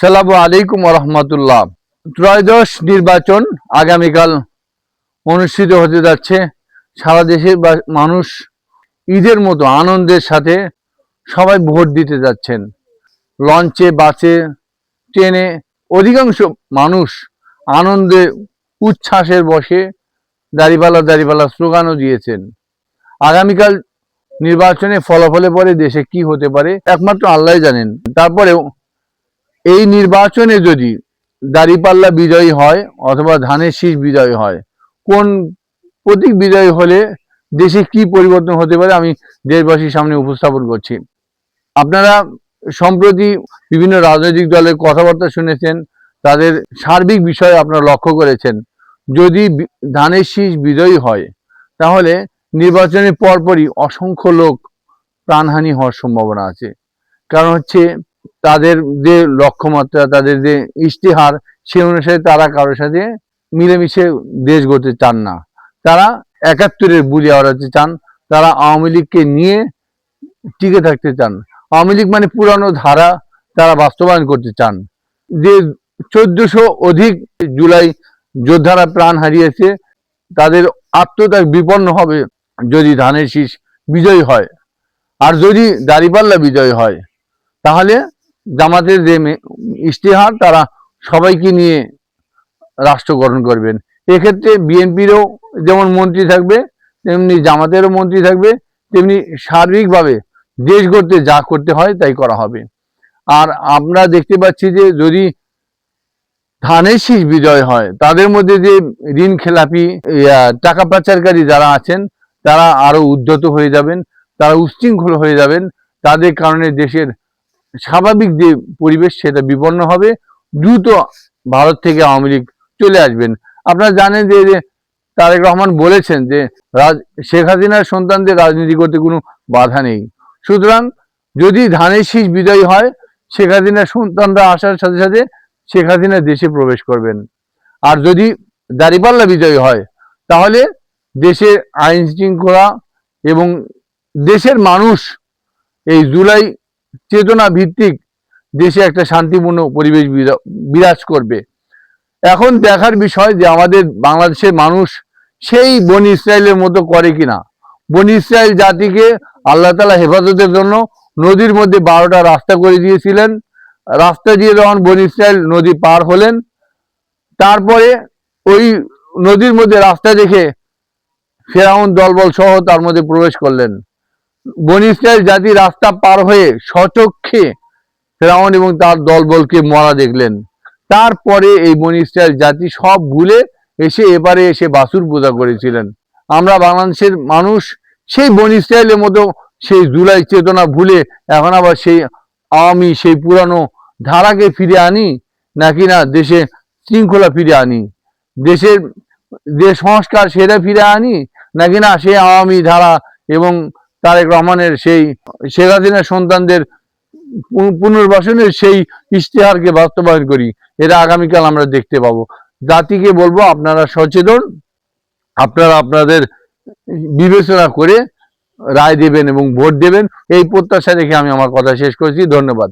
সালামু আলাইকুম রহমতুল্লাহ। ত্রয়োদশ নির্বাচন আগামীকাল অনুষ্ঠিত হতে যাচ্ছে। সারা দেশের মানুষ ঈদের মতো আনন্দের সাথে সবাই ভোট দিতে যাচ্ছেন। লঞ্চে, বাসে, ট্রেনে অধিকাংশ মানুষ আনন্দে উচ্ছ্বাসের বসে দাঁড়িপাল্লা দাঁড়িপাল্লা স্লোগানও দিয়েছেন। আগামীকাল নির্বাচনে ফলাফলের পরে দেশে কি হতে পারে একমাত্র আল্লাহ জানেন। তারপরেও এই নির্বাচনে যদি দাঁড়িপাল্লা বিজয়ী হয় অথবা ধানের শীষ বিজয়ী হয়, কোন প্রতীক বিজয়ী হলে দেশে কি পরিবর্তন হতে পারে আমি দেশবাসীর সামনে উপস্থাপন করছি। আপনারা সম্প্রতি বিভিন্ন রাজনৈতিক দলের কথাবার্তা শুনেছেন, তাদের সার্বিক বিষয়ে আপনারা লক্ষ্য করেছেন। যদি ধানের শীষ বিজয়ী হয় তাহলে নির্বাচনের পরপরই অসংখ্য লোক প্রাণহানি হওয়ার সম্ভাবনা আছে। কারণ হচ্ছে তাদের যে লক্ষ্যমাত্রা, তাদের যে ইশতেহার, সে অনুসারে তারা কারোর সাথে মিলেমিশে দেশ গড়তে চান না। তারা ৭১-এর বুলি আওড়াতে চান, তারা আওয়ামী লীগকে নিয়ে টিকে থাকতে চান। আওয়ামী লীগ মানে পুরানো ধারা তারা বাস্তবায়ন করতে চান। যে ১৪০০ অধিক জুলাই যোদ্ধারা প্রাণ হারিয়েছে, তাদের আত্মত্যাগ বিপন্ন হবে যদি ধানের শীষ বিজয়ী হয়। আর যদি দাঁড়িপাল্লা বিজয় হয় তাহলে জামাতের যে ইশতেহার, তারা সবাইকে নিয়ে রাষ্ট্র গঠন করবেন। এক্ষেত্রে বিএনপিরও যেমন মন্ত্রী থাকবে, তেমনি জামাতেরও মন্ত্রী থাকবে, তেমনি সার্বিকভাবে দেশ গড়তে যা করতে হয় তাই করা হবে। আর আমরা দেখতে পাচ্ছি যে যদি ধানের শীষ বিজয় হয়, তাদের মধ্যে যে ঋণ খেলাপি, টাকা পাচারকারী যারা আছেন, তারা আরো উদ্ধত হয়ে যাবেন, তারা উচ্ছৃঙ্খল হয়ে যাবেন। তাদের কারণে দেশের স্বাভাবিক যে পরিবেশ সেটা বিপন্ন হবে। দ্রুত ভারত থেকে আওয়ামী লীগ চলে আসবেন। আপনারা জানেন যে তারেক রহমান বলেছেন যে শেখ হাসিনার সন্তানদের রাজনীতি করতে কোনো বাধা নেই। সুতরাং যদি ধানের শীষ বিজয়ী হয়, শেখ হাসিনার সন্তানরা আসার সাথে সাথে শেখ হাসিনা দেশে প্রবেশ করবেন। আর যদি দাঁড়িপাল্লা বিজয়ী হয় তাহলে দেশের আইন শৃঙ্খলা এবং দেশের মানুষ এই জুলাই চেতনা ভিত্তিক দেশে একটা শান্তিপূর্ণ পরিবেশ বিরাজ করবে। এখন দেখার বিষয় যে আমাদের বাংলাদেশের মানুষ সেই বনি ইসরায়েলের মতো করে কিনা। বনি ইসরায়েল জাতিকে আল্লাহ তাআলা হেফাজতের জন্য নদীর মধ্যে ১২টা রাস্তা করে দিয়েছিলেন। রাস্তা দিয়ে যখন বনি ইসরায়েল নদী পার হলেন, তারপরে ওই নদীর মধ্যে রাস্তা দেখে ফেরাউন দলবল সহ তার মধ্যে প্রবেশ করলেন। বনি ইসরায়েল জাতি রাস্তা পার হয়ে স্বচক্ষে ফেরাউন এবং তার দলবলকে মরা দেখলেন। তারপরে এই বনি ইসরায়েল জাতি সব ভুলে এবারে এসে বাছুর পূজা করেছিলেন। আমরা বাংলাদেশের মানুষ সেই বনি ইসরায়েলের মতো সেই জুলাই চেতনা ভুলে এখন আবার সেই আওয়ামী সেই পুরানো ধারাকে ফিরে আনি, নাকি না দেশে শৃঙ্খলা ফিরে আনি, দেশের যে সংস্কার সেটা ফিরে আনি, নাকি না সেই আওয়ামী ধারা এবং তারেক রহমানের সেই শেখ হাসিনার সন্তানদের পুনর্বাসনের সেই ইশতেহারকে বাস্তবায়ন করি। এটা আগামীকাল আমরা দেখতে পাবো। জাতিকে বলবো, আপনারা সচেতন, আপনারা আপনাদের বিবেচনা করে রায় দেবেন এবং ভোট দেবেন, এই প্রত্যাশা রেখে আমি আমার কথা শেষ করছি। ধন্যবাদ।